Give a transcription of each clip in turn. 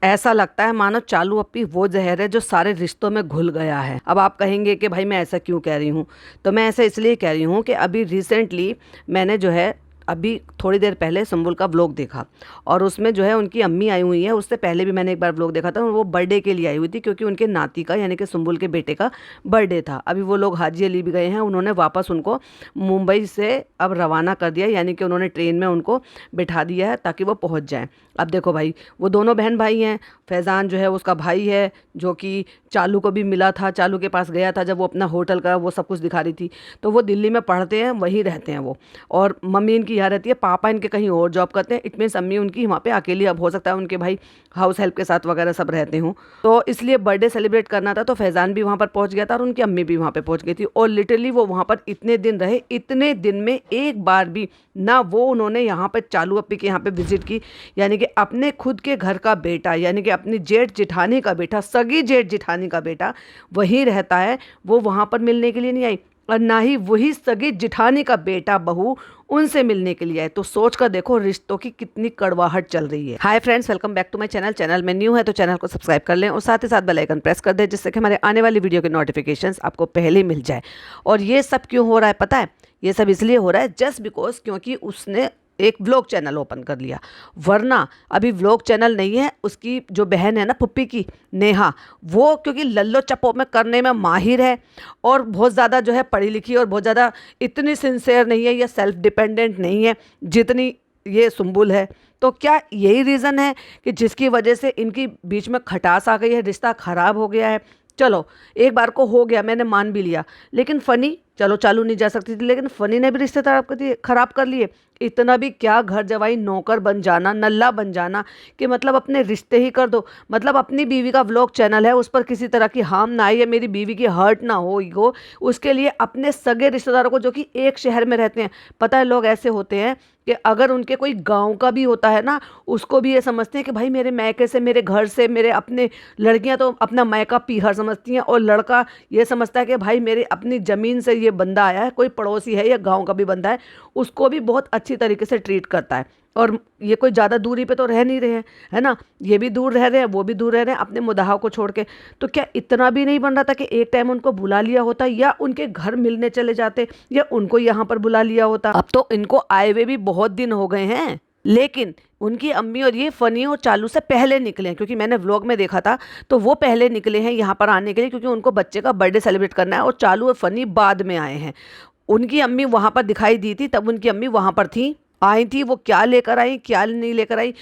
ऐसा लगता है मानो चालू अप्पी वो जहर है जो सारे रिश्तों में घुल गया है। अब आप कहेंगे कि भाई मैं ऐसा क्यों कह रही हूँ, तो मैं ऐसा इसलिए कह रही हूँ कि अभी रिसेंटली मैंने जो है अभी थोड़ी देर पहले सुम्बुल का व्लॉग देखा, और उसमें जो है उनकी अम्मी आई हुई है। उससे पहले भी मैंने एक बार व्लॉग देखा था, वो बर्थडे के लिए आई हुई थी क्योंकि उनके नाती का यानी कि सुम्बुल के बेटे का बर्थडे था। अभी वो लोग हाजी अली भी गए हैं, उन्होंने वापस उनको मुंबई से अब रवाना कर दिया, यानी कि उन्होंने ट्रेन में उनको बिठा दिया है ताकि वो पहुँच जाएँ। अब देखो भाई, वो दोनों बहन भाई हैं। फैज़ान जो है उसका भाई है, जो कि चालू को भी मिला था, चालू के पास गया था जब वो अपना होटल का वो सब कुछ दिखा रही थी। तो वो दिल्ली में पढ़ते हैं, वहीं रहते हैं वो, और मम्मी इनकी यहाँ रहती है, पापा इनके कहीं और जॉब करते हैं। इट मीन्स अम्मी उनकी वहाँ पे अकेली, अब हो सकता है उनके भाई हाउस हेल्प के साथ वगैरह सब रहते हों। तो इसलिए बर्थडे सेलिब्रेट करना था, तो फैज़ान भी वहाँ पर पहुँच गया था और उनकी अम्मी भी वहाँ पे पहुँच गई थी। और लिटरली वो वहाँ पर इतने दिन रहे, इतने दिन में एक बार भी ना वो उन्होंने यहाँ पे चालू अप्पी के यहाँ पे विजिट की, यानी कि अपने खुद के घर का बेटा, यानी कि अपनी जेठ जिठानी का बेटा, सगी जेठ जिठानी का बेटा वहीं रहता है, वो वहाँ पर मिलने के लिए नहीं आई, और ना ही वही सगी जिठानी का बेटा बहू उनसे मिलने के लिए आए। तो सोच कर देखो रिश्तों की कितनी कड़वाहट चल रही है। Hi friends, welcome back to my channel. Channel में न्यू है तो चैनल को सब्सक्राइब कर लें और साथ ही साथ बेल आइकन प्रेस कर दें, जिससे कि हमारे आने वाली वीडियो के नोटिफिकेशंस आपको पहले ही मिल जाए। और ये सब क्यों हो रहा है पता है? ये सब इसलिए हो रहा है जस्ट बिकॉज क्योंकि उसने एक व्लॉग चैनल ओपन कर लिया, वरना अभी व्लॉग चैनल नहीं है। उसकी जो बहन है ना पुप्पी की नेहा, वो क्योंकि लल्लो चप्पो में करने में माहिर है और बहुत ज़्यादा जो है पढ़ी लिखी और बहुत ज़्यादा इतनी सिंसेयर नहीं है या सेल्फ डिपेंडेंट नहीं है जितनी ये सुम्बुल है। तो क्या यही रीज़न है कि जिसकी वजह से इनकी बीच में खटास आ गई है, रिश्ता ख़राब हो गया है? चलो एक बार को हो गया, मैंने मान भी लिया, लेकिन फ़नी, चलो चालू नहीं जा सकती थी, लेकिन फ़नी ने भी रिश्ते खराब कर लिए। इतना भी क्या घर जवाई नौकर बन जाना, नल्ला बन जाना कि मतलब अपने रिश्ते ही कर दो। मतलब अपनी बीवी का व्लॉग चैनल है, उस पर किसी तरह की हार्म ना आए या मेरी बीवी की हर्ट ना हो ईगो, उसके लिए अपने सगे रिश्तेदारों को जो कि एक शहर में रहते हैं, पता है लोग ऐसे होते हैं कि अगर उनके कोई गांव का भी होता है ना, उसको भी ये समझते हैं कि भाई मेरे मैके से, मेरे घर से, मेरे अपने, लड़कियां तो अपना मैका पीहर समझती हैं और लड़का ये समझता है कि भाई मेरे अपनी ज़मीन से ये बंदा आया है, कोई पड़ोसी है या गांव का भी बंदा है, उसको भी बहुत अच्छी तरीके से ट्रीट करता है। और ये कोई ज़्यादा दूरी पे तो रह नहीं रहे हैं, है ना, ये भी दूर रह रहे हैं, वो भी दूर रह रहे हैं अपने मुदाहा को छोड़ के। तो क्या इतना भी नहीं बन रहा था कि एक टाइम उनको बुला लिया होता, या उनके घर मिलने चले जाते, या उनको यहाँ पर बुला लिया होता? अब तो इनको आए हुए भी बहुत दिन हो गए हैं, लेकिन उनकी अम्मी और ये फ़नी और चालू से पहले निकले हैं, क्योंकि मैंने व्लॉग में देखा था तो वो पहले निकले हैं यहाँ पर आने के लिए, क्योंकि उनको बच्चे का बर्थडे सेलिब्रेट करना है, और चालू और फ़नी बाद में आए हैं। उनकी अम्मी वहाँ पर दिखाई दी थी, तब उनकी अम्मी वहाँ पर थी, आई थी, वो क्या लेकर आई क्या नहीं लेकर आई।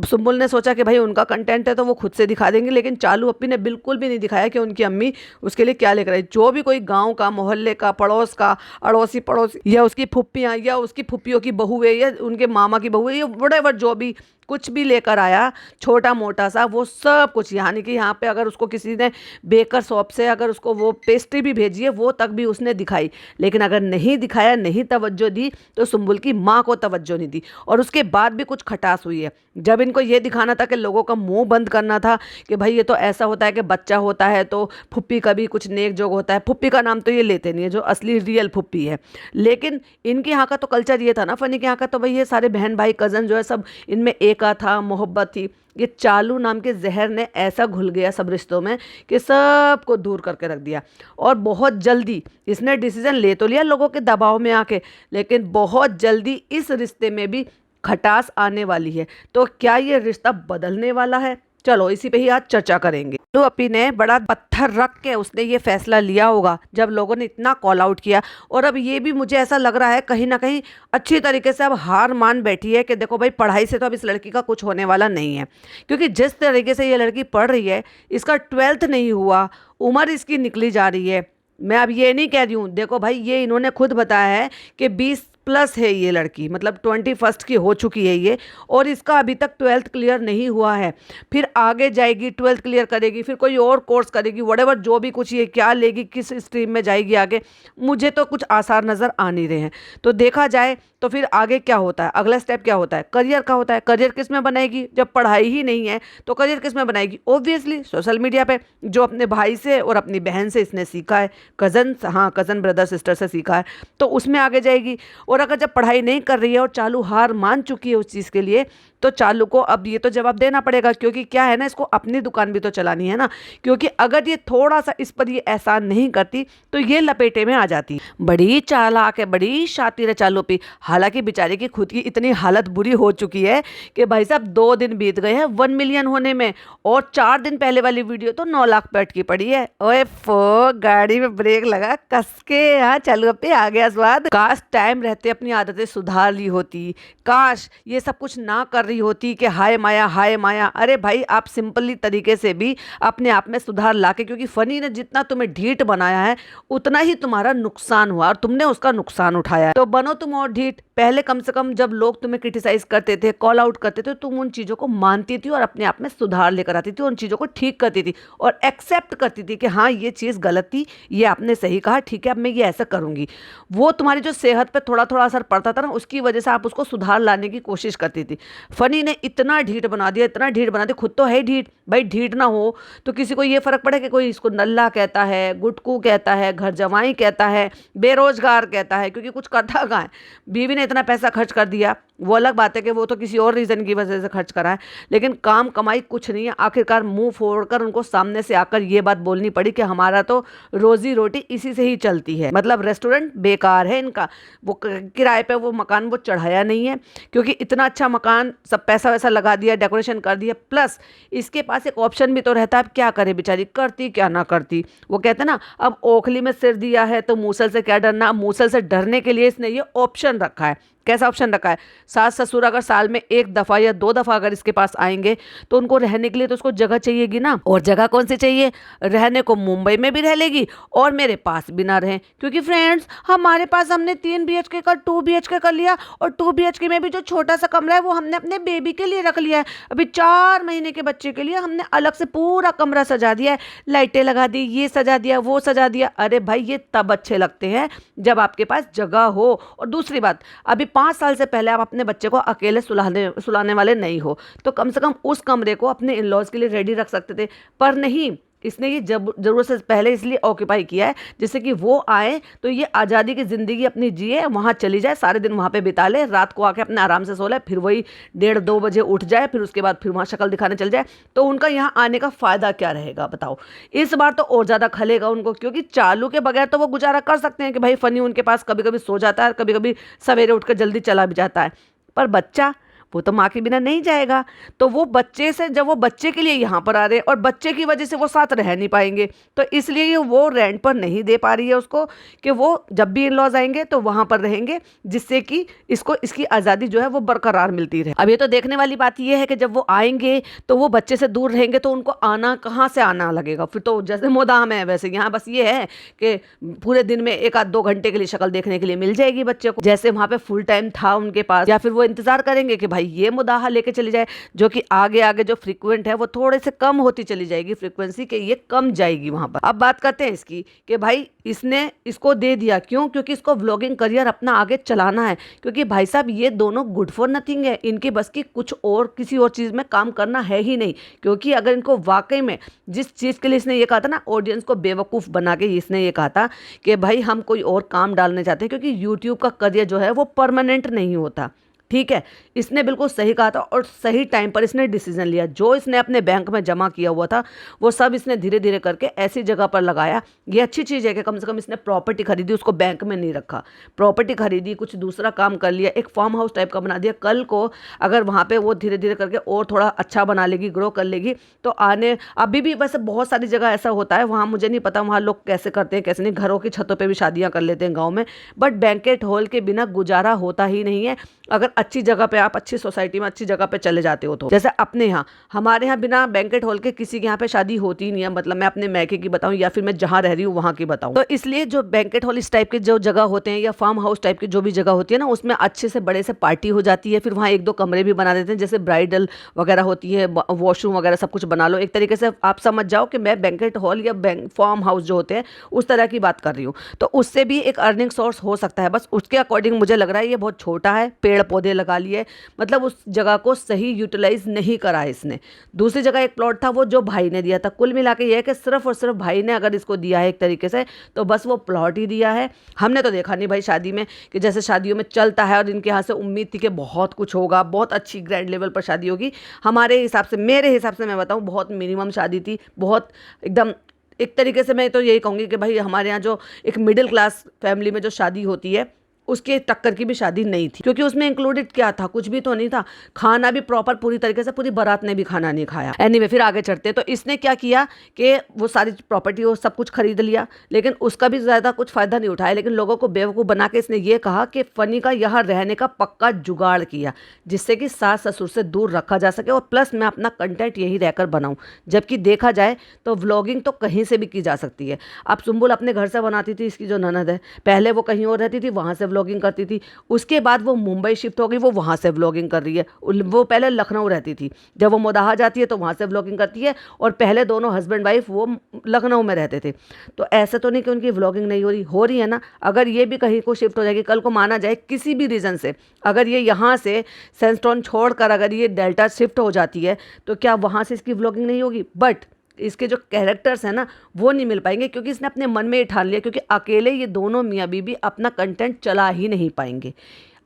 सुम्बुल ने सोचा कि भाई उनका कंटेंट है तो वो खुद से दिखा देंगे, लेकिन चालू अप्पी ने बिल्कुल भी नहीं दिखाया कि उनकी अम्मी उसके लिए क्या लेकर आई। जो भी कोई गांव का, मोहल्ले का, पड़ोस का, अड़ोसी पड़ोसी, या उसकी फुप्पियाँ, या उसकी फुप्पियों की बहू है, या उनके मामा की बहू है, या व्हाटएवर जो भी कुछ भी लेकर आया छोटा मोटा सा, वो सब कुछ, यानी कि यहाँ पे अगर उसको किसी ने बेकर शॉप से अगर उसको वो पेस्ट्री भी भेजी है, वो तक भी उसने दिखाई। लेकिन अगर नहीं दिखाया, नहीं तवज्जो दी, तो सुम्बुल की माँ को तवज्जो नहीं दी। और उसके बाद भी कुछ खटास हुई है। जब इनको ये दिखाना था कि लोगों का मुंह बंद करना था कि भाई ये तो ऐसा होता है कि बच्चा होता है तो फुप्पी का भी कुछ नेक जोग होता है। फुप्पी का नाम तो ये लेते नहीं है, जो असली रियल फुप्पी है। लेकिन इनके यहाँ का तो कल्चर ये था ना, फनी के यहाँ का, तो भाई ये सारे बहन भाई कज़न जो है सब इनमें एका था, मोहब्बत थी। ये चालू नाम के जहर ने ऐसा घुल गया सब रिश्तों में कि सबको दूर करके रख दिया। और बहुत जल्दी इसने डिसीजन ले तो लिया लोगों के दबाव में आके, लेकिन बहुत जल्दी इस रिश्ते में भी खटास आने वाली है। तो क्या ये रिश्ता बदलने वाला है? चलो इसी पे ही आज चर्चा करेंगे। तो अपी ने बड़ा पत्थर रख के उसने ये फैसला लिया होगा जब लोगों ने इतना कॉल आउट किया, और अब ये भी मुझे ऐसा लग रहा है कहीं ना कहीं अच्छी तरीके से अब हार मान बैठी है कि देखो भाई पढ़ाई से तो अब इस लड़की का कुछ होने वाला नहीं है, क्योंकि जिस तरीके से ये लड़की पढ़ रही है, इसका 12th नहीं हुआ, उम्र इसकी निकली जा रही है। मैं अब ये नहीं कह रही हूँ, देखो भाई ये इन्होंने खुद बताया है कि 20+ है ये लड़की, मतलब 21st की हो चुकी है ये, और इसका अभी तक 12th क्लियर नहीं हुआ है। फिर आगे जाएगी 12th क्लियर करेगी, फिर कोई और कोर्स करेगी, व्हाटएवर जो भी कुछ ये क्या लेगी, किस स्ट्रीम में जाएगी आगे, मुझे तो कुछ आसार नज़र आ नहीं रहे हैं। तो देखा जाए तो फिर आगे क्या होता है, अगला स्टेप क्या होता है, करियर का होता है। करियर किस में बनाएगी? जब पढ़ाई ही नहीं है तो करियर किस में बनाएगी? ऑब्वियसली सोशल मीडिया पे, जो अपने भाई से और अपनी बहन से इसने सीखा है, कज़न, हाँ कज़न ब्रदर सिस्टर से सीखा है, तो उसमें आगे जाएगी। और और अगर जब पढ़ाई नहीं कर रही है और चालू हार मान चुकी है उस चीज़ के लिए, तो चालू को अब ये तो जवाब देना पड़ेगा, क्योंकि क्या है ना, इसको अपनी दुकान भी तो चलानी है ना। क्योंकि अगर ये थोड़ा सा इस पर ये एहसान नहीं करती तो ये लपेटे में आ जाती। बड़ी चालाक है, बड़ी शातिर है चालू पे। हालांकि बेचारे की खुद की इतनी हालत बुरी हो चुकी है कि भाई साहब 2 दिन बीत गए हैं 1 मिलियन होने में, और 4 दिन पहले वाली वीडियो तो 9 लाख पे अटकी पड़ी है। ओए फो, गाड़ी में ब्रेक लगा कस के, यहाँ चालू पे आ गया स्वाद। काश टाइम रहते अपनी आदतें सुधार ली होती, काश ये सब कुछ ना कर रही होती कि हाय माया हाय माया। अरे भाई, आप सिंपली तरीके से भी अपने आप में सुधार लाके, क्योंकि फनी ने जितना तुम्हें ढीठ बनाया है उतना ही तुम्हारा नुकसान हुआ और तुमने उसका नुकसान उठाया है। तो बनो तुम और ढीठ। पहले कम से कम जब लोग तुम्हें क्रिटिसाइज करते थे, कॉल आउट करते थे, तुम उन चीजों को मानती थी और अपने आप में सुधार लेकर आती थी, उन चीजों को ठीक करती थी और एक्सेप्ट करती थी कि हाँ ये चीज गलत थी, ये आपने सही कहा, ठीक है अब मैं ये ऐसा करूंगी। वो तुम्हारी जो सेहत पे थोड़ा थोड़ा असर पड़ता था ना, उसकी वजह से आप उसको सुधार लाने की कोशिश करती थी। फनी ने इतना ढीठ बना दिया, इतना ढीठ बना दिया, खुद तो है ढीठ भाई। ढीठ ना हो तो किसी को ये फर्क पड़े कि कोई इसको नल्ला कहता है, गुटकू कहता है, घर जमाई कहता है, बेरोजगार कहता है, क्योंकि कुछ करता कहाँ है। बीवी ने इतना पैसा खर्च कर दिया, वो अलग बात है कि वो तो किसी और रीज़न की वजह से खर्च करा है, लेकिन काम कमाई कुछ नहीं है। आखिरकार मुंह फोड़कर उनको सामने से आकर ये बात बोलनी पड़ी कि हमारा तो रोजी रोटी इसी से ही चलती है, मतलब रेस्टोरेंट बेकार है इनका, वो किराए पे वो मकान वो चढ़ाया नहीं है, क्योंकि इतना अच्छा मकान, सब पैसा वैसा लगा दिया, डेकोरेशन कर दिया, प्लस इसके पास एक ऑप्शन भी तो रहता है। अब क्या करे बेचारी, करती क्या ना करती। वो कहते ना, अब ओखली में सिर दिया है तो मूसल से क्या डरना। मूसल से डरने के लिए इसने ये ऑप्शन रखा है। कैसा ऑप्शन रखा है? सास ससुर अगर साल में 1 दफा या 2 दफा अगर इसके पास आएंगे तो उनको रहने के लिए तो उसको जगह चाहिएगी ना। और जगह कौन सी चाहिए? रहने को मुंबई में भी रह लेगी और मेरे पास भी ना रहे, क्योंकि फ्रेंड्स हमारे पास हमने 3 BHK का 2 BHK कर लिया, और 2 BHK में भी जो छोटा सा कमरा है वो हमने अपने बेबी के लिए रख लिया है। अभी 4 महीने के बच्चे के लिए हमने अलग से पूरा कमरा सजा दिया है, लाइटें लगा दी, ये सजा दिया, वो सजा दिया। अरे भाई ये तब अच्छे लगते हैं जब आपके पास जगह हो। और दूसरी बात, अभी 5 साल से पहले आप अपने बच्चे को अकेले सुलाने वाले नहीं हो, तो कम से कम उस कमरे को अपने इन लॉज के लिए रेडी रख सकते थे, पर नहीं। इसने ये जरूरत से पहले इसलिए ऑक्यूपाई किया है जिससे कि वो आए तो ये आज़ादी की ज़िंदगी अपनी जिए, वहाँ चली जाए, सारे दिन वहाँ पे बिता ले, रात को आके अपने आराम से सो ले, फिर वही 1:30-2 बजे उठ जाए, फिर उसके बाद फिर वहाँ शक्ल दिखाने चल जाए। तो उनका यहाँ आने का फ़ायदा क्या रहेगा बताओ? इस बार तो और ज़्यादा खलेगा उनको, क्योंकि चालू के बगैर तो वो गुजारा कर सकते हैं कि भाई फनी उनके पास कभी कभी सो जाता है, कभी कभी सवेरे उठकर जल्दी चला भी जाता है, पर बच्चा वो तो माँ के बिना नहीं जाएगा। तो वो बच्चे से, जब वो बच्चे के लिए यहाँ पर आ रहे हैं और बच्चे की वजह से वो साथ रह नहीं पाएंगे, तो इसलिए वो रेंट पर नहीं दे पा रही है उसको, कि वो जब भी इन लॉज आएंगे तो वहाँ पर रहेंगे, जिससे कि इसको इसकी आज़ादी जो है वो बरकरार मिलती रहे। अब ये तो देखने वाली बात ये है कि जब वो आएंगे तो वो बच्चे से दूर रहेंगे तो उनको आना कहाँ से आना लगेगा? फिर तो जैसे मोदाम है वैसे यहाँ बस ये है कि पूरे दिन में 1-2 घंटे के लिए शक्ल देखने के लिए मिल जाएगी बच्चे को, जैसे वहाँ पे फुल टाइम था उनके पास। या फिर वो इंतजार करेंगे कि ये मुदाहा लेके चली जाए, जो कि आगे आगे जो फ्रीक्वेंट है वो थोड़े से कम होती चली जाएगी, फ्रीक्वेंसी के ये कम जाएगी वहां पर। अब बात करते हैं इसकी कि भाई इसने इसको दे दिया क्यों? क्योंकि इसको व्लॉगिंग करियर अपना आगे चलाना है, क्योंकि भाई साहब ये दोनों गुड फॉर नथिंग है, इनके बस की कुछ और किसी और चीज़ में काम करना है ही नहीं। क्योंकि अगर इनको वाकई में जिस चीज़ के लिए इसने ये कहा था ना, ऑडियंस को बेवकूफ़ बना के इसने ये कहा था कि भाई हम कोई और काम डालने चाहते हैं, क्योंकि यूट्यूब का करियर जो है वो परमानेंट नहीं होता, ठीक है। इसने बिल्कुल सही कहा था और सही टाइम पर इसने डिसीजन लिया। जो इसने अपने बैंक में जमा किया हुआ था वो सब इसने धीरे धीरे करके ऐसी जगह पर लगाया। ये अच्छी चीज़ है कि कम से कम इसने प्रॉपर्टी खरीदी, उसको बैंक में नहीं रखा, प्रॉपर्टी खरीदी, कुछ दूसरा काम कर लिया, एक फार्म हाउस टाइप का बना दिया। कल को अगर वहाँ पे वो धीरे धीरे करके और थोड़ा अच्छा बना लेगी, ग्रो कर लेगी, तो आने अभी भी वैसे बहुत सारी जगह ऐसा होता है, वहाँ मुझे नहीं पता वहाँ लोग कैसे करते हैं कैसे नहीं, घरों की छतों पर भी शादियाँ कर लेते हैं गाँव में, बट बैंकेट हॉल के बिना गुजारा होता ही नहीं है। अगर अच्छी जगह पे, आप अच्छी सोसाइटी में अच्छी जगह पे चले जाते हो तो, जैसे अपने यहाँ, हमारे यहाँ बिना बैंकेट हॉल के किसी के यहाँ पे शादी होती ही नहीं है। मतलब मैं अपने मैके की बताऊँ या फिर मैं जहाँ रह रही हूँ वहाँ की बताऊँ, तो इसलिए जो बैंकेट हॉल इस टाइप के जो जगह होते हैं या फार्म हाउस टाइप की जो भी जगह होती है ना, उसमें अच्छे से बड़े से पार्टी हो जाती है। फिर वहाँ 1-2 कमरे भी बना देते हैं, जैसे ब्राइडल वगैरह होती है, वॉशरूम वगैरह सब कुछ बना लो। एक तरीके से आप समझ जाओ कि मैं बैंकेट हॉल या फार्म हाउस जो होते हैं उस तरह की बात कर रही हूँ। तो उससे भी एक अर्निंग सोर्स हो सकता है, बस उसके अकॉर्डिंग मुझे लग रहा है ये बहुत छोटा है, पेड़ पौधे पौधे लगा लिए, मतलब उस जगह को सही यूटिलाइज नहीं करा इसने। दूसरी जगह एक प्लॉट था वो जो भाई ने दिया था। कुल मिला के ये है कि सिर्फ और सिर्फ भाई ने अगर इसको दिया है एक तरीके से, तो बस वो प्लॉट ही दिया है। हमने तो देखा नहीं भाई शादी में, कि जैसे शादियों में चलता है और इनके यहाँ से उम्मीद थी कि बहुत कुछ होगा, बहुत अच्छी ग्रैंड लेवल पर शादी होगी। हमारे हिसाब से, मेरे हिसाब से मैं बताऊँ, बहुत मिनिमम शादी थी, बहुत एकदम एक तरीके से मैं तो यही कहूँगी कि भाई हमारे यहाँ जो एक मिडिल क्लास फैमिली में जो शादी होती है उसके टक्कर की भी शादी नहीं थी, क्योंकि उसमें इंक्लूडेड क्या था, कुछ भी तो नहीं था। खाना भी प्रॉपर पूरी तरीके से, पूरी बारात ने भी खाना नहीं खाया। एनीवे फिर आगे चढ़ते हैं। तो इसने क्या किया कि वो सारी प्रॉपर्टी वो सब कुछ खरीद लिया, लेकिन उसका भी ज़्यादा कुछ फ़ायदा नहीं उठाया, लेकिन लोगों को बेवकूफ़ बना के इसने ये कहा कि फ़नी का यहाँ रहने का पक्का जुगाड़ किया, जिससे कि सास ससुर से दूर रखा जा सके और प्लस मैं अपना कंटेंट यहीं रहकर बनाऊँ। जबकि देखा जाए तो व्लॉगिंग तो कहीं से भी की जा सकती है। अब सुम्बुल अपने घर से बनाती थी, इसकी जो ननद है, पहले वो कहीं और रहती थी, वहाँ से व्लॉगिंग करती थी। उसके बाद वो मुंबई शिफ्ट हो गई, वो वहाँ से व्लॉगिंग कर रही है। वो पहले लखनऊ रहती थी, जब वो मोदाहा जाती है तो वहाँ से व्लॉगिंग करती है, और पहले दोनों हस्बैंड वाइफ वो लखनऊ में रहते थे। तो ऐसा तो नहीं कि उनकी व्लॉगिंग नहीं हो रही है ना। अगर ये भी कहीं को शिफ्ट हो जाएगी, कल को माना जाए किसी भी रीज़न से, अगर ये यहाँ से सैंडस्टोन छोड़कर अगर ये डेल्टा शिफ्ट हो जाती है, तो क्या वहाँ से इसकी व्लॉगिंग नहीं होगी? बट इसके जो कैरेक्टर्स हैं ना वो नहीं मिल पाएंगे, क्योंकि इसने अपने मन में ही ठान लिया, क्योंकि अकेले ये दोनों मियाँ बीबी अपना कंटेंट चला ही नहीं पाएंगे।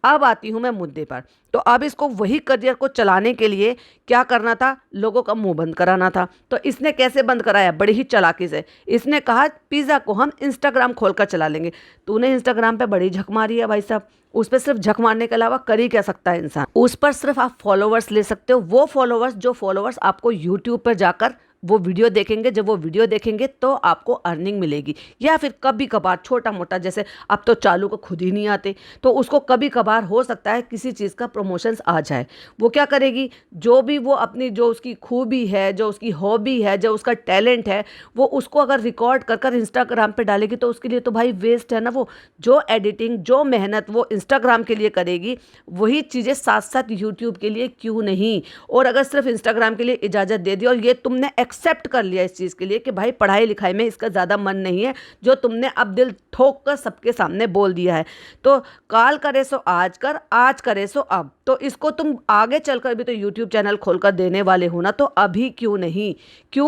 अब आती हूँ मैं मुद्दे पर। तो अब इसको वही करियर को चलाने के लिए क्या करना था, लोगों का मुंह बंद कराना था। तो इसने कैसे बंद कराया? बड़ी ही चालाकी से। इसने कहा पिज़्ज़ा को हम इंस्टाग्राम खोलकर चला लेंगे। तूने इंस्टाग्राम पे बड़ी झक मारी है भाई साहब। उस पर सिर्फ झक मारने के अलावा कर ही क्या सकता है इंसान? उस पर सिर्फ आप फॉलोवर्स ले सकते हो, वो फॉलोवर्स जो फॉलोवर्स आपको यूट्यूब पर जाकर वो वीडियो देखेंगे। जब वो वीडियो देखेंगे तो आपको अर्निंग मिलेगी। या फिर कभी कभार छोटा मोटा, जैसे अब तो चालू को खुद ही नहीं आते, तो उसको कभी कभार हो सकता है किसी चीज़ का प्रमोशंस आ जाए। वो क्या करेगी, जो भी वो अपनी जो उसकी खूबी है, जो उसकी हॉबी है, जो उसका टैलेंट है, वो उसको अगर रिकॉर्ड कर कर इंस्टाग्राम पे डालेगी तो उसके लिए तो भाई वेस्ट है ना। वो जो एडिटिंग, जो मेहनत वो इंस्टाग्राम के लिए करेगी, वही चीज़ें साथ साथ यूट्यूब के लिए क्यों नहीं। और अगर सिर्फ इंस्टाग्राम के लिए इजाज़त दे दी और ये तुमने एक्सेप्ट कर लिया इस चीज़ के लिए कि भाई पढ़ाई लिखाई में इसका ज़्यादा मन नहीं है, जो तुमने अब दिल ठोक कर सबके सामने बोल दिया है, तो काल करे सो आज कर, आज करे सो अब। तो इसको तुम आगे चलकर भी तो यूट्यूब चैनल खोलकर देने वाले हो ना, तो अभी क्यों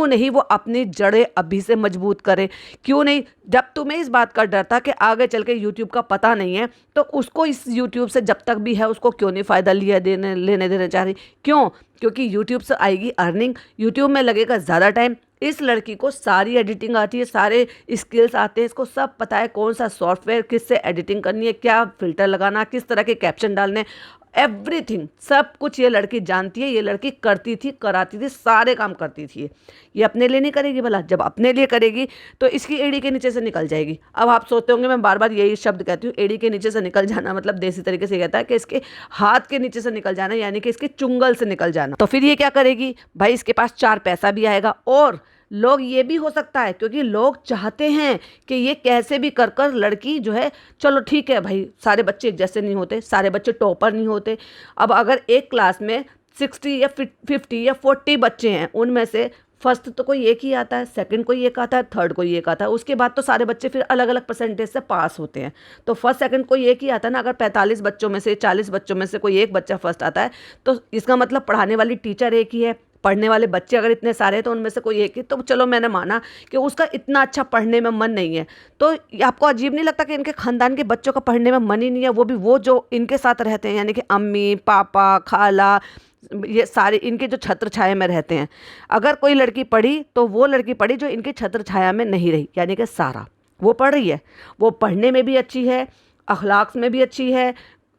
नहीं वो अपनी जड़ें अभी से मजबूत करे? क्यों नहीं? जब तुम्हें इस बात का डर था कि आगे चल के यूट्यूब का पता नहीं है, तो उसको इस यूट्यूब से जब तक भी है उसको क्यों नहीं फ़ायदा लेने देना चाह रही? क्यों? क्योंकि यूट्यूब से आएगी अर्निंग, यूट्यूब में लगेगा ज़्यादा टाइम। इस लड़की को सारी एडिटिंग आती है, सारे स्किल्स आते हैं, इसको सब पता है कौन सा सॉफ्टवेयर किससे एडिटिंग करनी है, क्या फ़िल्टर लगाना, किस तरह के कैप्शन डालने, एवरीथिंग सब कुछ ये लड़की जानती है। ये लड़की करती थी, कराती थी, सारे काम करती थी। ये अपने लिए नहीं करेगी भला? जब अपने लिए करेगी तो इसकी एड़ी के नीचे से निकल जाएगी। अब आप सोचते होंगे मैं बार बार यही शब्द कहती हूँ, एड़ी के नीचे से निकल जाना, मतलब देसी तरीके से कहता है कि इसके हाथ के नीचे से निकल जाना, यानी कि इसके चुंगल से निकल जाना। तो फिर ये क्या करेगी भाई? इसके पास 4 पैसा भी आएगा, और लोग ये भी हो सकता है, क्योंकि लोग चाहते हैं कि ये कैसे भी कर कर लड़की जो है, चलो ठीक है भाई, सारे बच्चे एक जैसे नहीं होते, सारे बच्चे टॉपर नहीं होते। अब अगर एक क्लास में 60 या 50 या 40 बच्चे हैं, उनमें से फर्स्ट तो कोई एक ही आता है, सेकंड कोई एक आता है, थर्ड कोई एक आता है, उसके बाद तो सारे बच्चे फिर अलग अलग परसेंटेज से पास होते हैं। तो फर्स्ट सेकंड कोई एक ही आता है ना। अगर 45 बच्चों में से 40 बच्चों में से कोई एक बच्चा फर्स्ट आता है, तो इसका मतलब पढ़ाने वाली टीचर एक ही है, पढ़ने वाले बच्चे अगर इतने सारे हैं तो उनमें से कोई एक ही, तो चलो मैंने माना कि उसका इतना अच्छा पढ़ने में मन नहीं है। तो आपको अजीब नहीं लगता कि इनके खानदान के बच्चों का पढ़ने में मन ही नहीं है? वो भी वो जो इनके साथ रहते हैं, यानी कि अम्मी पापा खाला, ये सारे इनके जो छत्र छाया में रहते हैं। अगर कोई लड़की पढ़ी तो वो लड़की पढ़ी जो इनके छत्र छाया में नहीं रही, यानी कि सारा वो पढ़ रही है। वो पढ़ने में भी अच्छी है, अखलाक में भी अच्छी है,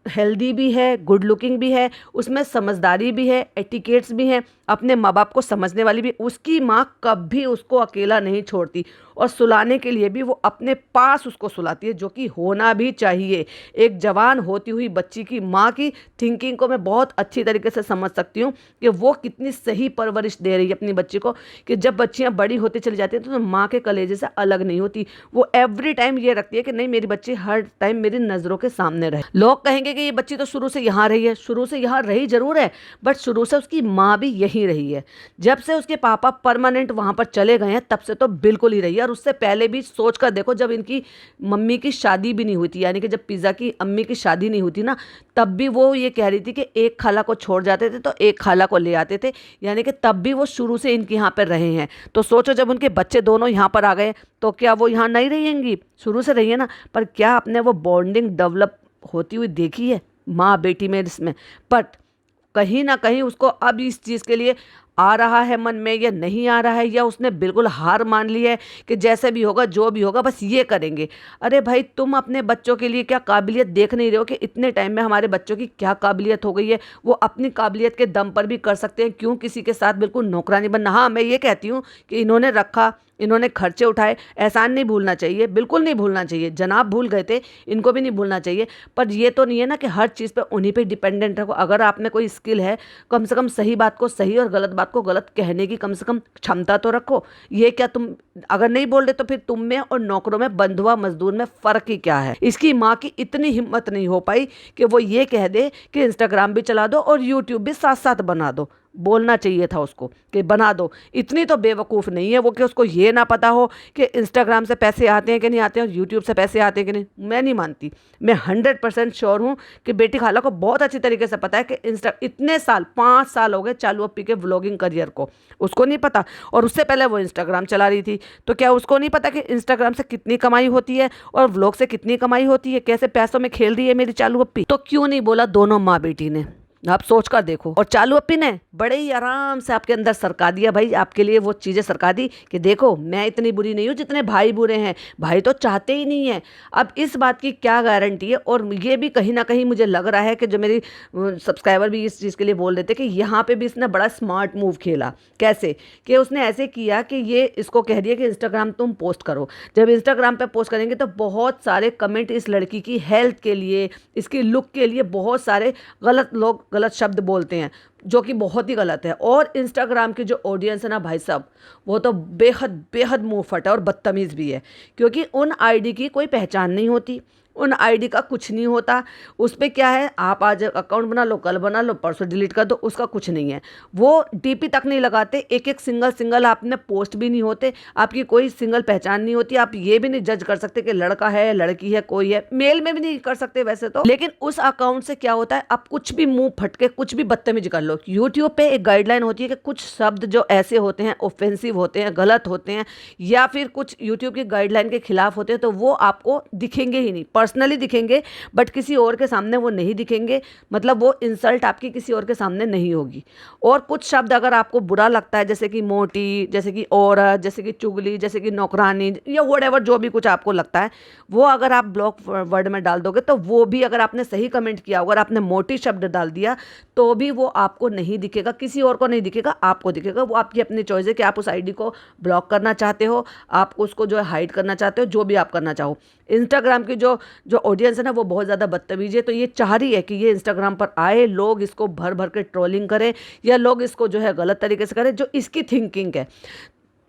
हेल्दी भी है, गुड लुकिंग भी है, उसमें समझदारी भी है, एटिकेट्स भी हैं, अपने माँ बाप को समझने वाली भी। उसकी माँ कभी उसको अकेला नहीं छोड़ती, और सुलाने के लिए भी वो अपने पास उसको सुलाती है, जो कि होना भी चाहिए। एक जवान होती हुई बच्ची की माँ की थिंकिंग को मैं बहुत अच्छी तरीके से समझ सकती हूँ कि वो कितनी सही परवरिश दे रही है अपनी बच्ची को, कि जब बच्चियाँ बड़ी होती चली जाती हैं तो माँ के कलेजे से अलग नहीं होती। वो एवरी टाइम ये रखती है कि नहीं, मेरी बच्ची हर टाइम मेरी नज़रों के सामने रहे। लोग कहेंगे कि ये बच्ची तो शुरू से यहाँ रही है, शुरू से यहाँ रही जरूर है, बट शुरू से उसकी माँ भी यहीं रही है। जब से उसके पापा परमानेंट वहाँ पर चले गए हैं तब से तो बिल्कुल ही रही है। और उससे पहले भी सोच कर देखो, जब इनकी मम्मी की शादी भी नहीं हुई थी, यानी कि जब पिज़्ज़ा की अम्मी की शादी नहीं हुई थी ना, तब भी वो ये कह रही थी कि एक खाला को छोड़ जाते थे तो एक खाला को ले आते थे, यानी कि तब भी वो शुरू से इनके यहाँ पर रहे हैं। तो सोचो, जब उनके बच्चे दोनों यहाँ पर आ गए तो क्या वो यहाँ नहीं रहेंगी? शुरू से रही है ना। पर क्या आपने वो बॉन्डिंग डेवलप होती हुई देखी है माँ बेटी में इसमें? बट कहीं ना कहीं उसको अब इस चीज़ के लिए आ रहा है मन में या नहीं आ रहा है, या उसने बिल्कुल हार मान ली है कि जैसे भी होगा जो भी होगा बस ये करेंगे। अरे भाई, तुम अपने बच्चों के लिए क्या काबिलियत देख नहीं रहे हो कि इतने टाइम में हमारे बच्चों की क्या काबिलियत हो गई है? वो अपनी काबिलियत के दम पर भी कर सकते हैं, क्यों किसी के साथ बिल्कुल नौकरानी बनना? हाँ, मैं ये कहती हूँ कि इन्होंने रखा, इन्होंने खर्चे उठाए, एहसान नहीं भूलना चाहिए, बिल्कुल नहीं भूलना चाहिए। जनाब भूल गए थे, इनको भी नहीं भूलना चाहिए। पर ये तो नहीं है ना कि हर चीज़ पे उन्हीं पे डिपेंडेंट रखो। अगर आप में कोई स्किल है, कम से कम सही बात को सही और गलत बात को गलत कहने की कम से कम क्षमता तो रखो। ये क्या तुम अगर नहीं बोल रहे तो फिर तुम में और नौकरों में, बंधुआ मजदूर में फ़र्क ही क्या है? इसकी माँ की इतनी हिम्मत नहीं हो पाई कि वो ये कह दे कि इंस्टाग्राम भी चला दो और यूट्यूब भी साथ साथ बना दो। बोलना चाहिए था उसको कि बना दो। इतनी तो बेवकूफ़ नहीं है वो कि उसको ये ना पता हो कि इंस्टाग्राम से पैसे आते हैं कि नहीं आते हैं और यूट्यूब से पैसे आते हैं कि नहीं। मैं नहीं मानती। मैं 100% श्योर हूँ कि बेटी खाला को बहुत अच्छी तरीके से पता है कि इतने साल, 5 साल हो गए चालू अप्पी के व्लॉगिंग करियर को, उसको नहीं पता। और उससे पहले वो इंस्टाग्राम चला रही थी, तो क्या उसको नहीं पता कि इंस्टाग्राम से कितनी कमाई होती है और व्लॉग से कितनी कमाई होती है? कैसे पैसों में खेल रही है मेरी चालू अप्पी। तो क्यों नहीं बोला दोनों माँ बेटी ने? आप सोच कर देखो। और चालू अप्पी ने बड़े ही आराम से आपके अंदर सरका दिया भाई, आपके लिए वो चीज़ें सरका दी कि देखो मैं इतनी बुरी नहीं हूँ जितने भाई बुरे हैं। भाई तो चाहते ही नहीं है। अब इस बात की क्या गारंटी है? और ये भी कहीं ना कहीं मुझे लग रहा है कि जो मेरी सब्सक्राइबर भी इस चीज़ के लिए बोल रहे थे कि यहाँ पे भी इसने बड़ा स्मार्ट मूव खेला। कैसे कि उसने ऐसे किया कि ये इसको कह दिया कि इंस्टाग्राम तुम पोस्ट करो। जब इंस्टाग्राम पे पोस्ट करेंगे तो बहुत सारे कमेंट इस लड़की की हेल्थ के लिए, इसकी लुक के लिए बहुत सारे गलत लोग गलत शब्द बोलते हैं, जो कि बहुत ही गलत है। और इंस्टाग्राम की जो ऑडियंस है ना भाई साहब, वो तो बेहद बेहद मुंह फटा और बदतमीज़ भी है, क्योंकि उन आईडी की कोई पहचान नहीं होती, उन आईडी का कुछ नहीं होता। उस पर क्या है, आप आज अकाउंट बना लो, कल बना लो, परसों डिलीट कर दो, उसका कुछ नहीं है। वो डीपी तक नहीं लगाते, एक एक सिंगल आपने पोस्ट भी नहीं होते, आपकी कोई सिंगल पहचान नहीं होती। आप ये भी नहीं जज कर सकते कि लड़का है लड़की है कोई है, मेल में भी नहीं कर सकते वैसे तो। लेकिन उस अकाउंट से क्या होता है, आप कुछ भी मुंह फटके कुछ भी बदतमीजी कर लो। यूट्यूब पे एक गाइडलाइन होती है कि कुछ शब्द जो ऐसे होते हैं, ऑफेंसिव होते हैं, गलत होते हैं, या फिर कुछ यूट्यूब की गाइडलाइन के खिलाफ होते हैं, तो वो आपको दिखेंगे ही नहीं। पर्सनली दिखेंगे बट किसी और के सामने वो नहीं दिखेंगे। मतलब वो इंसल्ट आपकी किसी और के सामने नहीं होगी। और कुछ शब्द अगर आपको बुरा लगता है, जैसे कि मोटी, जैसे कि औरत, जैसे कि चुगली, जैसे कि नौकरानी, या व्हाटएवर जो भी कुछ आपको लगता है, वो अगर आप ब्लॉक वर्ड में डाल दोगे तो वो भी, अगर आपने सही कमेंट किया, अगर आपने मोटी शब्द डाल दिया तो भी वो आपको नहीं दिखेगा, किसी और को नहीं दिखेगा, आपको दिखेगा। वो आपकी अपनी चॉइस है कि आप उस आईडी को ब्लॉक करना चाहते हो, आप उसको जो है हाइड करना चाहते हो, जो भी आप करना चाहो। इंस्टाग्राम की जो ऑडियंस है ना, वो बहुत ज़्यादा बदतमीज है। तो ये चाह रही है कि ये इंस्टाग्राम पर आए, लोग इसको भर भर के ट्रोलिंग करें, या लोग इसको जो है गलत तरीके से करें, जो इसकी थिंकिंग है,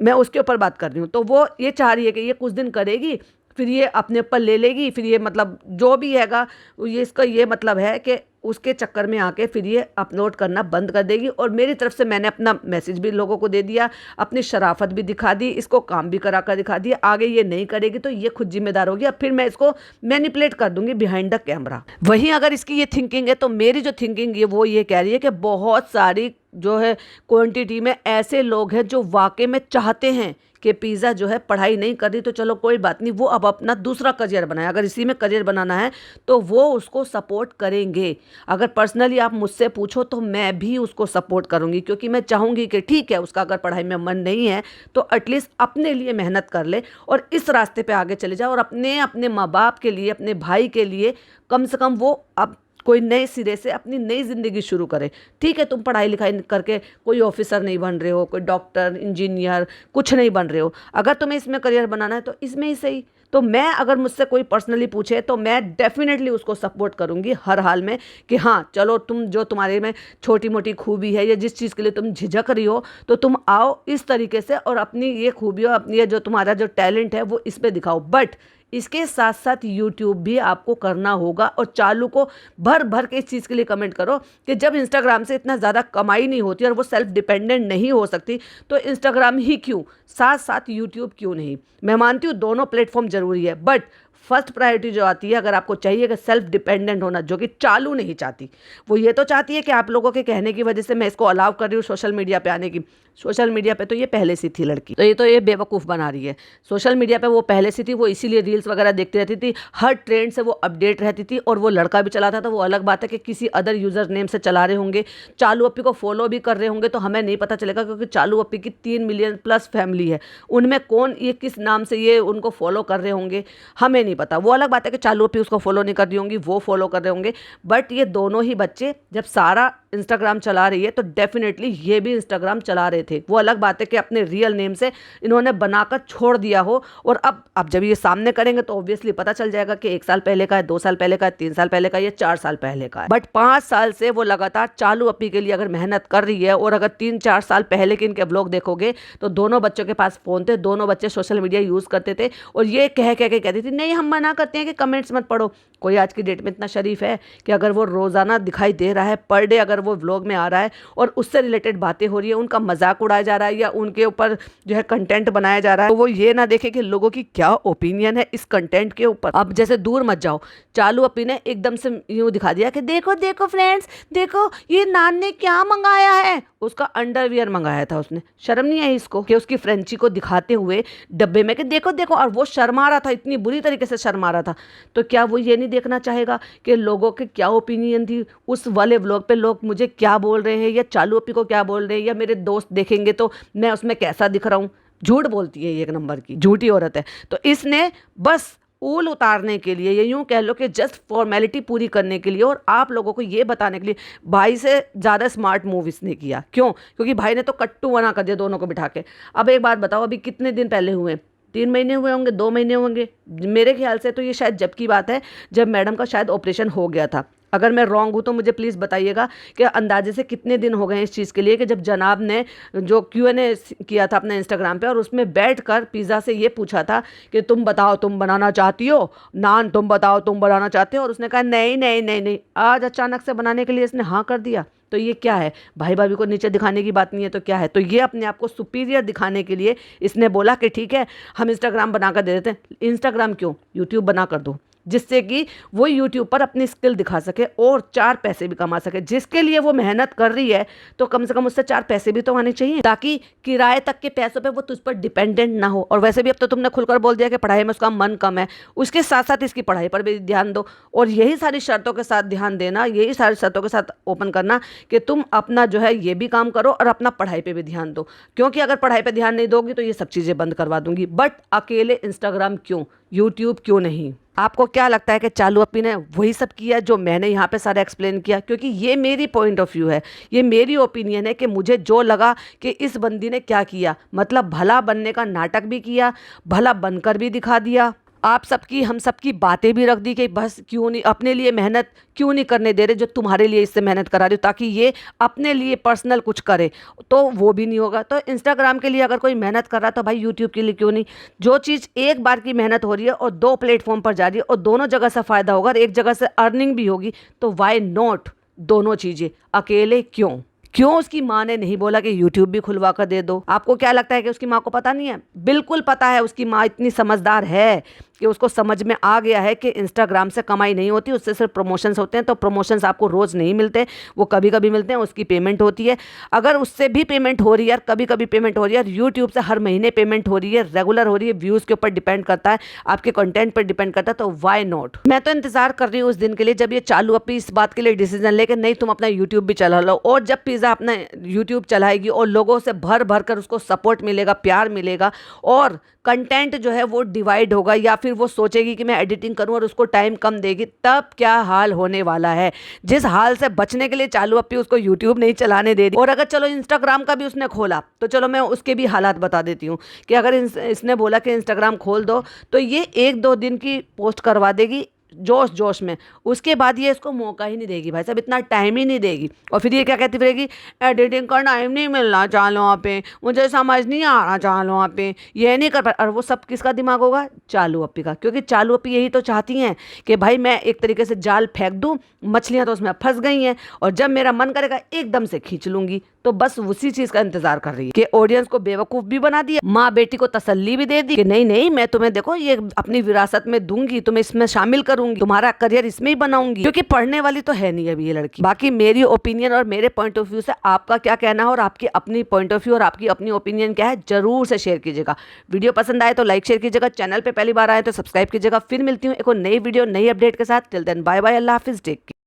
मैं उसके ऊपर बात कर रही हूँ। तो वो ये चाह रही है कि ये कुछ दिन करेगी, फिर ये अपने ऊपर ले लेगी, फिर ये मतलब जो भी हैगा, ये इसका ये मतलब है कि उसके चक्कर में आके फिर ये अपलोड करना बंद कर देगी। और मेरी तरफ से मैंने अपना मैसेज भी लोगों को दे दिया, अपनी शराफत भी दिखा दी, इसको काम भी करा कर दिखा दिया। आगे ये नहीं करेगी तो ये खुद जिम्मेदार होगी। अब फिर मैं इसको मैनिपुलेट कर दूंगी बिहाइंड द कैमरा। वहीं अगर इसकी ये थिंकिंग है, तो मेरी जो थिंकिंग है वो ये कह रही है कि बहुत सारी जो है क्वांटिटी में ऐसे लोग हैं जो वाकई में चाहते हैं कि पिज़्ज़ा जो है पढ़ाई नहीं कर रही तो चलो कोई बात नहीं, वो अब अपना दूसरा करियर बनाए। अगर इसी में करियर बनाना है तो वो उसको सपोर्ट करेंगे। अगर पर्सनली आप मुझसे पूछो तो मैं भी उसको सपोर्ट करूंगी, क्योंकि मैं चाहूँगी कि ठीक है, उसका अगर पढ़ाई में मन नहीं है तो एटलीस्ट अपने लिए मेहनत कर ले और इस रास्ते पे आगे चले जाए, और अपने माँ बाप के लिए, अपने भाई के लिए कम से कम वो अब कोई नए सिरे से अपनी नई ज़िंदगी शुरू करे। ठीक है, तुम पढ़ाई लिखाई करके कोई ऑफिसर नहीं बन रहे हो, कोई डॉक्टर, इंजीनियर कुछ नहीं बन रहे हो, अगर तुम्हें इसमें करियर बनाना है तो इसमें ही सही। तो मैं अगर मुझसे कोई पर्सनली पूछे तो मैं डेफिनेटली उसको सपोर्ट करूँगी हर हाल में कि हाँ चलो, तुम जो तुम्हारे में छोटी मोटी खूबी है या जिस चीज़ के लिए तुम झिझक रही हो तो तुम आओ इस तरीके से और अपनी ये खूबियों, अपनी ये जो तुम्हारा जो टैलेंट है वो इस पे दिखाओ। बट इसके साथ साथ यूट्यूब भी आपको करना होगा और चालू को भर भर के इस चीज़ के लिए कमेंट करो कि जब इंस्टाग्राम से इतना ज़्यादा कमाई नहीं होती और वो सेल्फ डिपेंडेंट नहीं हो सकती तो इंस्टाग्राम ही क्यों, साथ साथ यूट्यूब क्यों नहीं। मैं मानती हूँ दोनों प्लेटफॉर्म ज़रूरी है, बट फर्स्ट प्रायोरिटी जो आती है अगर आपको चाहिए कि सेल्फ डिपेंडेंट होना, जो कि चालू नहीं चाहती, वो ये तो चाहती है कि आप लोगों के कहने की वजह से मैं इसको अलाउ कर रही हूँ सोशल मीडिया पे आने की। सोशल मीडिया पे तो ये पहले से थी लड़की, तो ये बेवकूफ़ बना रही है। सोशल मीडिया पे वो पहले से थी, वो इसीलिए रील्स वगैरह देखती रहती थी, हर ट्रेंड से वो अपडेट रहती थी और वो लड़का भी चलाता था। वो अलग बात है कि किसी अदर यूज़र नेम से चला रहे होंगे, चालू अप्पी को फॉलो भी कर रहे होंगे तो हमें नहीं पता चलेगा, क्योंकि चालू अप्पी की 3 मिलियन प्लस फैमिली है, उनमें कौन ये किस नाम से ये उनको फॉलो कर रहे होंगे हमें नहीं पता। वो अलग बात है कि चालू अप्पी उसको फॉलो नहीं कर रही होंगी, वो फॉलो कर रहे होंगे। बट ये दोनों ही बच्चे जब सारा इंस्टाग्राम चला रही है तो डेफिनेटली ये भी इंस्टाग्राम चला रहे थे। वो अलग बात है कि अपने रियल नेम से इन्होंने बनाकर छोड़ दिया हो और अब जब ये सामने करेंगे तो ऑब्वियसली पता चल जाएगा कि 1 साल पहले का है, 2 साल पहले का है, 3 साल पहले का है या 4 साल पहले का है। बट 5 साल से वो लगातार चालू अप्पी के लिए अगर मेहनत कर रही है और अगर 3-4 साल पहले के इनके ब्लॉग देखोगे तो दोनों बच्चों के पास फ़ोन थे, दोनों बच्चे सोशल मीडिया यूज़ करते थे और ये कह के कहती थी नहीं हम मना करते हैं कि कमेंट्स मत पढ़ो। कोई आज की डेट में इतना शरीफ है कि अगर वो रोज़ाना दिखाई दे रहा है, पर डे अगर वो व्लॉग में आ रहा है और उससे रिलेटेड बातें हो रही है, उनका मजाक उड़ाया जा रहा है या उनके ऊपर जो है कंटेंट बनाया जा रहा है, तो वो ये ना देखे कि लोगों की क्या ओपिनियन है इस कंटेंट के ऊपर। अब जैसे दूर मत जाओ, चालू अप्पी ने एकदम से यूँ दिखा दिया कि देखो देखो फ्रेंड्स, देखो ये नान ने क्या मंगाया है, उसका अंडरवियर मंगाया था उसने। शर्म नहीं आई इसको कि उसकी फ्रेंची को दिखाते हुए डब्बे में कि देखो देखो, और वो शर्मा रहा था, इतनी बुरी तरीके से शर्मा रहा था। तो क्या वो ये नहीं देखना चाहेगा कि लोगों के क्या ओपिनियन थी उस वाले व्लॉग पे, लोग मुझे क्या बोल रहे हैं या चालू अप्पी को क्या बोल रहे हैं या मेरे दोस्त देखेंगे तो मैं उसमें कैसा दिख रहा हूँ। झूठ बोलती है, एक नंबर की झूठी औरत है। तो इसने बस ऊल उतारने के लिए, ये यूँ कह लो कि जस्ट फॉर्मेलिटी पूरी करने के लिए और आप लोगों को ये बताने के लिए भाई से ज़्यादा स्मार्ट मूव इसने किया। क्यों? क्योंकि भाई ने तो कट्टू बना कर दिया दोनों को बिठा के। अब एक बात बताओ, अभी कितने दिन पहले हुए? 3 महीने हुए होंगे, 2 महीने होंगे मेरे ख्याल से। तो ये शायद जब की बात है जब मैडम का शायद ऑपरेशन हो गया था। अगर मैं रॉन्ग हूँ तो मुझे प्लीज़ बताइएगा कि अंदाजे से कितने दिन हो गए इस चीज़ के लिए कि जब जनाब ने जो Q&A किया था अपने इंस्टाग्राम पे और उसमें बैठकर पिज़्ज़ा से ये पूछा था कि तुम बताओ तुम बनाना चाहती हो नान, तुम बताओ तुम बनाना चाहते हो, और उसने कहा नहीं नहीं नहीं नहीं। आज अचानक से बनाने के लिए इसने हाँ कर दिया। तो ये क्या है? भाई भाभी को नीचे दिखाने की बात नहीं है तो क्या है? तो ये अपने आप को सुपीरियर दिखाने के लिए इसने बोला कि ठीक है हम इंस्टाग्राम बना कर दे देते हैं। इंस्टाग्राम क्यों, यूट्यूब बना कर दो, जिससे कि वो यूट्यूब पर अपनी स्किल दिखा सके और 4 पैसे भी कमा सके। जिसके लिए वो मेहनत कर रही है तो कम से कम उससे 4 पैसे भी तो आने चाहिए, ताकि किराए तक के पैसों पे वो तुझ पर डिपेंडेंट ना हो। और वैसे भी अब तो तुमने खुलकर बोल दिया कि पढ़ाई में उसका मन कम है, उसके साथ साथ इसकी पढ़ाई पर भी ध्यान दो। और यही सारी शर्तों के साथ ध्यान देना, यही सारी शर्तों के साथ ओपन करना कि तुम अपना जो है ये भी काम करो और अपना पढ़ाई पे भी ध्यान दो। क्योंकि अगर पढ़ाई पे ध्यान नहीं दोगी तो ये सब चीज़ें बंद करवा दूंगी। बट अकेले इंस्टाग्राम क्यों, यूट्यूब क्यों नहीं? आपको क्या लगता है कि चालू अप्पी ने वही सब किया जो मैंने यहाँ पे सारा एक्सप्लेन किया? क्योंकि ये मेरी पॉइंट ऑफ व्यू है, ये मेरी ओपिनियन है कि मुझे जो लगा कि इस बंदी ने क्या किया, मतलब भला बनने का नाटक भी किया, भला बनकर भी दिखा दिया, आप सबकी हम सबकी बातें भी रख दी कि बस क्यों नहीं अपने लिए मेहनत क्यों नहीं करने दे रहे जो तुम्हारे लिए इससे मेहनत करा रही हो, ताकि ये अपने लिए पर्सनल कुछ करे, तो वो भी नहीं होगा। तो इंस्टाग्राम के लिए अगर कोई मेहनत कर रहा है तो भाई यूट्यूब के लिए क्यों नहीं? जो चीज़ एक बार की मेहनत हो रही है और 2 प्लेटफॉर्म पर जा रही है और दोनों जगह से फ़ायदा होगा और एक जगह से अर्निंग भी होगी, तो वाई नॉट दोनों चीज़ें? अकेले क्यों? क्यों उसकी माँ ने नहीं बोला कि यूट्यूब भी खुलवा कर दे दो? आपको क्या लगता है कि उसकी माँ को पता नहीं है? बिल्कुल पता है। उसकी माँ इतनी समझदार है कि उसको समझ में आ गया है कि इंस्टाग्राम से कमाई नहीं होती, उससे सिर्फ प्रमोशंस होते हैं। तो प्रमोशंस आपको रोज़ नहीं मिलते, वो कभी कभी मिलते हैं, उसकी पेमेंट होती है। अगर उससे भी पेमेंट हो रही है, कभी कभी पेमेंट हो रही है, यूट्यूब से हर महीने पेमेंट हो रही है, रेगुलर हो रही है, व्यूज़ के ऊपर डिपेंड करता है, आपके कंटेंट पर डिपेंड करता है, तो वाई नॉट? मैं तो इंतजार कर रही हूँ उस दिन के लिए जब ये चालू अप्पी इस बात के लिए डिसीजन ले कि नहीं तुम अपना यूट्यूब भी चला लो। और जब पिज़्ज़ा अपना यूट्यूब चलाएगी और लोगों से भर भर कर उसको सपोर्ट मिलेगा, प्यार मिलेगा और कंटेंट जो है वो डिवाइड होगा, या फिर फिर वो सोचेगी कि मैं एडिटिंग करूं और उसको टाइम कम देगी, तब क्या हाल होने वाला है। जिस हाल से बचने के लिए चालू अप्पी उसको यूट्यूब नहीं चलाने दे रही, और अगर चलो इंस्टाग्राम का भी उसने खोला तो चलो मैं उसके भी हालात बता देती हूँ कि अगर इसने बोला कि इंस्टाग्राम खोल दो तो ये 1-2 दिन की पोस्ट करवा देगी जोश जोश में, उसके बाद ये इसको मौका ही नहीं देगी भाई साहब, इतना टाइम ही नहीं देगी। और फिर ये क्या कहती रहेगी, एडिटिंग का टाइम नहीं मिलना चालू पे, मुझे समझ नहीं आ रहा चालू पे, ये नहीं कर पा। और वो सब किसका दिमाग होगा, चालू अप्पी का, क्योंकि चालू अप्पी यही तो चाहती हैं कि भाई मैं एक तरीके से जाल फेंक दूं, मछलियां तो उसमें फंस गई हैं और जब मेरा मन करेगा एकदम से खींच लूंगी। तो बस उसी चीज का इंतजार कर रही है कि ऑडियंस को बेवकूफ भी बना दिया, माँ बेटी को तसल्ली भी दे दी कि नहीं नहीं मैं तुम्हें देखो ये अपनी विरासत में दूंगी, तुम्हें इसमें शामिल करूंगी, तुम्हारा करियर इसमें ही बनाऊंगी, क्योंकि पढ़ने वाली तो है नहीं अभी ये लड़की। बाकी मेरी ओपिनियन और मेरे पॉइंट ऑफ व्यू से आपका क्या कहना है और आपकी अपनी पॉइंट ऑफ व्यू और आपकी अपनी ओपिनियन क्या है, जरूर से शेयर कीजिएगा। वीडियो पसंद आए तो लाइक शेयर कीजिएगा, चैनल पे पहली बार आए तो सब्सक्राइब कीजिएगा। फिर मिलती हूँ एक और नई वीडियो नई अपडेट के साथ। टिल देन बाय बाय, अल्लाह हाफिज, टेक केयर।